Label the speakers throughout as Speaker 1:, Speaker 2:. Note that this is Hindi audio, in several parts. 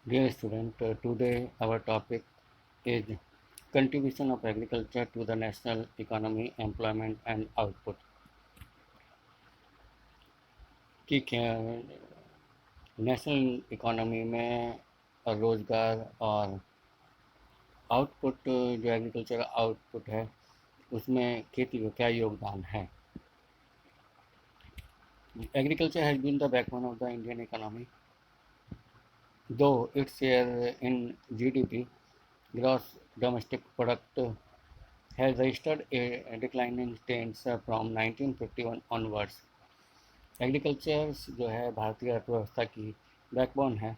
Speaker 1: Dear student, today our topic is contribution of agriculture to the national economy, employment and output. कि क्या नेशनल इकोनॉमी में रोज़गार और आउटपुट जो एग्रीकल्चर आउटपुट है उसमें खेती का क्या योगदान है. Agriculture has been the backbone of the Indian economy, though its share in GDP, gross domestic product, has registered a declining trends from 1951 onwards. Agriculture जो है भारतीय अर्थव्यवस्था की बैकबोन है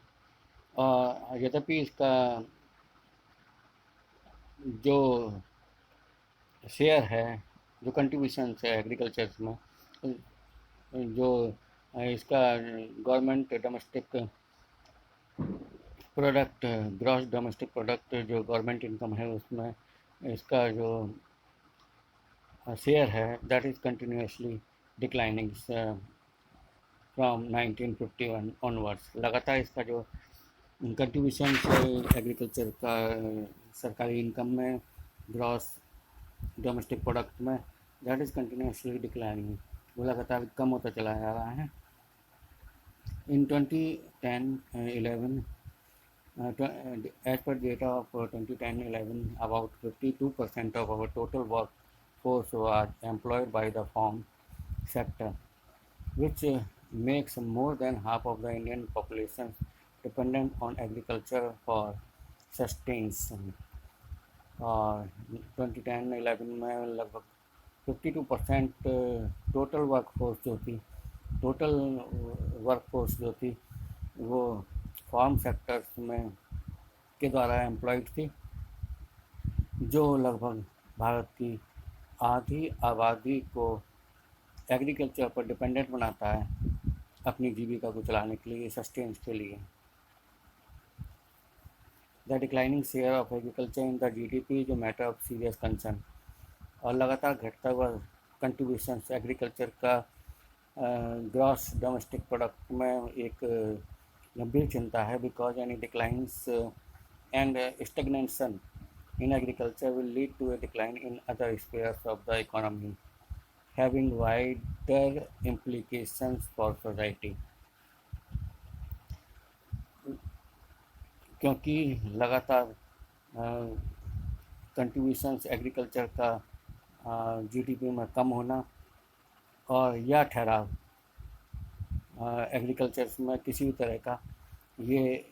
Speaker 1: और यद्यपि इसका जो शेयर है, जो कंट्रीब्यूशन है एग्रीकल्चर में, जो इसका government domestic product, gross domestic product जो गवर्नमेंट इनकम है उसमें इसका जो शेयर है that is continuously declining from 1951 onwards. लगातार इसका जो कंट्रीब्यूशन एग्रीकल्चर का सरकारी इनकम में, ग्रॉस डोमेस्टिक प्रोडक्ट में, दैट इज़ कंटिन्यूसली डिक्लाइनिंग, वो लगातार कम होता चला जा रहा है. इन 2010-11 as per data of 2010-11, about 52% of our total workforce was employed by the farm sector, which makes more than half of the Indian population dependent on agriculture for sustenance. और 2010-11 में लगभग 52% टोटल वर्कफोर्स जो थी वो फार्म सेक्टर्स में के द्वारा एम्प्लॉयड थी, जो लगभग भारत की आधी आबादी को एग्रीकल्चर पर डिपेंडेंट बनाता है अपनी जीविका को चलाने के लिए, सस्टेंस के लिए. The declining share of agriculture in the GDP जो मैटर ऑफ सीरियस कंसर्न, और लगातार घटता हुआ कंट्रीब्यूशन एग्रीकल्चर का ग्रॉस डोमेस्टिक प्रोडक्ट में एक गंभीर चिंता है. Because any declines and stagnation in agriculture will lead to a decline in other spheres of the economy, having wider implications for society. क्योंकि लगातार कंट्रीब्यूशंस एग्रीकल्चर का जीडीपी में कम होना और यह ठहराव एग्रीकल्चर में किसी भी तरह का, ये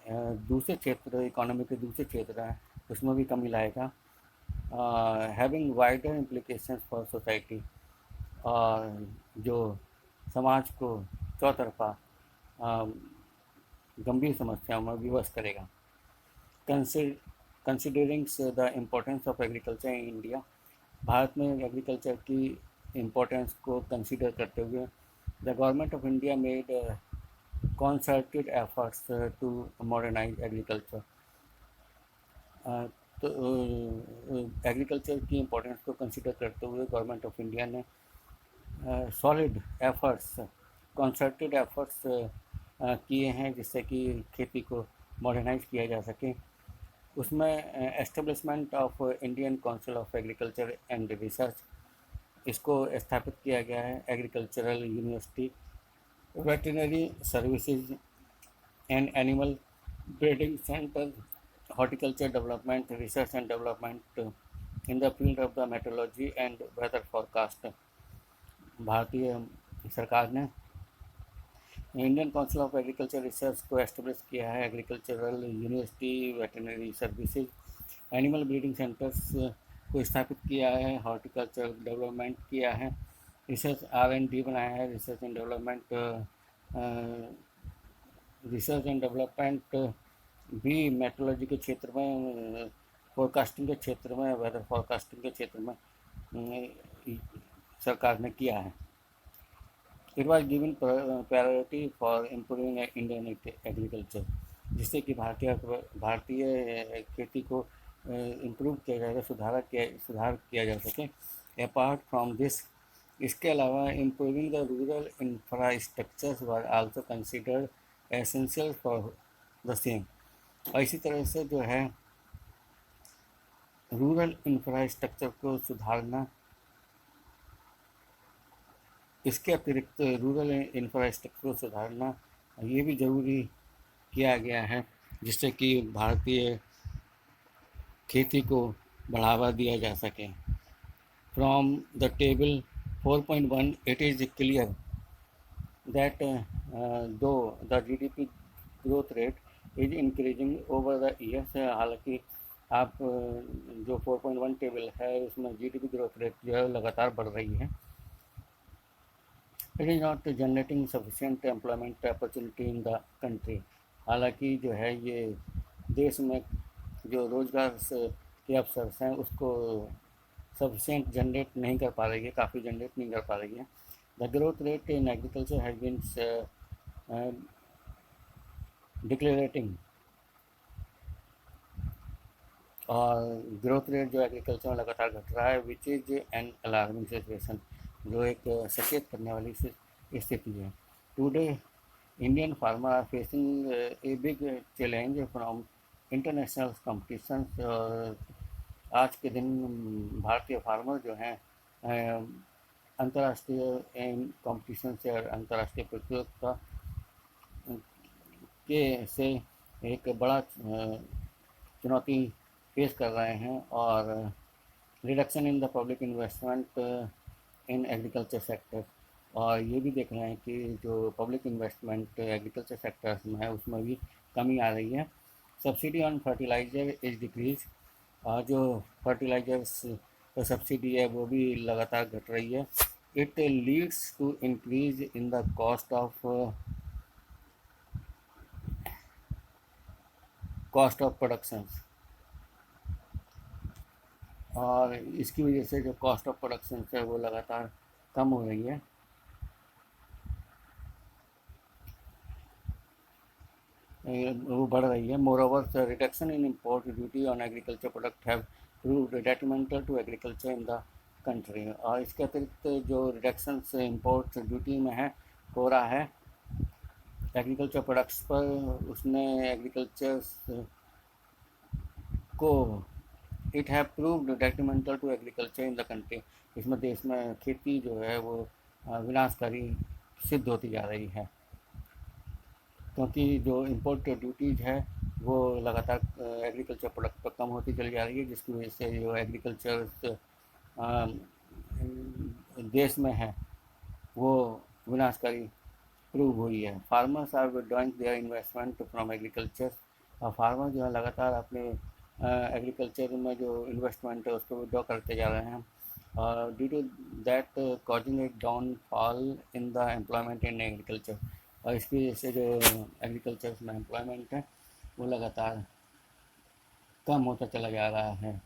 Speaker 1: दूसरे क्षेत्र, इकोनॉमी के दूसरे क्षेत्र हैं उसमें भी कमी लाएगा. Having wider implications for society, और जो समाज को चौतरफा गंभीर समस्याओं में विवश करेगा. Considering the importance of agriculture in India, Bharat में एग्रीकल्चर की इम्पोर्टेंस को कंसिडर करते हुए the government of India made concerted efforts to modernize agriculture. तो एग्रीकल्चर की इम्पोर्टेंस को कंसिडर करते हुए गवर्नमेंट ऑफ इंडिया ने सॉलिड एफर्ट्स, कंसर्टेड एफर्ट्स किए हैं जिससे कि खेती को मॉडर्नाइज किया जा सके. उसमें establishment of Indian council of agriculture and research, इसको स्थापित किया गया है. Agricultural university, veterinary services and animal breeding centre, horticulture development, research and development in the field of the meteorology and weather forecast. भारतीय सरकार ने Indian council of agriculture research को एस्टेब्लिश किया है. Agricultural university, veterinary services, animal breeding centres को स्थापित किया है. हॉर्टिकल्चर डेवलपमेंट किया है. रिसर्च R&D बनाया है. रिसर्च एंड डेवलपमेंट भी मेट्रोलॉजी के क्षेत्र में, फोरकास्टिंग के क्षेत्र में, वेदर फोरकास्टिंग के क्षेत्र में सरकार ने किया है. It was given priority for improving Indian agriculture, जिससे कि भारतीय खेती को इम्प्रूव किया जाएगा, सुधार किया जा सके. अपार्ट फ्रॉम दिस, इसके अलावा improving the rural infrastructures were also considered essential for the same. और इसी तरह से जो है रूरल इंफ्रास्ट्रक्चर को सुधारना, इसके अतिरिक्त रूरल इंफ्रास्ट्रक्चर को सुधारना ये भी ज़रूरी किया गया है, जिससे कि भारतीय खेती को बढ़ावा दिया जा सके। From the table 4.1 it is clear that though the GDP growth rate is increasing over the years, हालांकि आप जो 4.1 टेबल है उसमें जीडीपी ग्रोथ रेट जो है लगातार बढ़ रही है। It is not generating sufficient employment opportunity in the country, हालांकि जो है ये देश में जो रोज़गार के अवसर हैं उसको सफिशिएंट जनरेट नहीं कर पा रही है, काफ़ी जनरेट नहीं कर पा रही है। The growth rate in agriculture has been decelerating, और ग्रोथ रेट जो एग्रीकल्चर में लगातार घट रहा है, which is an alarming situation, जो एक सचेत करने वाली स्थिति है। Today Indian farmer are facing a big challenge from international competition. आज के दिन भारतीय फार्मर जो हैं अंतर्राष्ट्रीय कंपटीशन से और अंतर्राष्ट्रीय प्रतियोगिता के से एक बड़ा चुनौती फेस कर रहे हैं, और reduction in the public investment in agriculture sector, और ये भी देख रहे हैं कि जो पब्लिक इन्वेस्टमेंट एग्रीकल्चर सेक्टर्स में है उसमें भी कमी आ रही है। Subsidy on fertiliser is decrease, और जो फर्टिलाइजर्स पर सब्सिडी है वो भी लगातार घट रही है। It leads to increase in the cost of production, और इसकी वजह से जो कॉस्ट ऑफ प्रोडक्शन है वो लगातार कम हो रही है। वो बढ़ रही है। Moreover reduction in import duty on agriculture product have proved detrimental to agriculture in the country, और इसके अतिरिक्त जो रिडक्शन इम्पोर्ट ड्यूटी में है हो रहा है एग्रीकल्चर प्रोडक्ट्स पर, उसने एग्रीकल्चर को it have proved detrimental to agriculture in the country, इसमें देश में खेती जो है वो विनाशकारी सिद्ध होती जा रही है, क्योंकि जो इम्पोर्ट ड्यूटीज़ है वो लगातार एग्रीकल्चर प्रोडक्ट पर कम होती चली जा रही है, जिसकी वजह से जो एग्रीकल्चर देश में है वो विनाशकारी प्रूव हुई है। Farmers are withdrawing their investment from agriculture, और फार्मर जो है लगातार अपने एग्रीकल्चर में जो इन्वेस्टमेंट है उसको विड्रॉ करते जा रहे हैं, और due to that causing a downfall in the employment in agriculture, और इसकी वजह से जो एग्रीकल्चर में एम्प्लॉयमेंट है वो लगातार कम होता चला जा रहा है।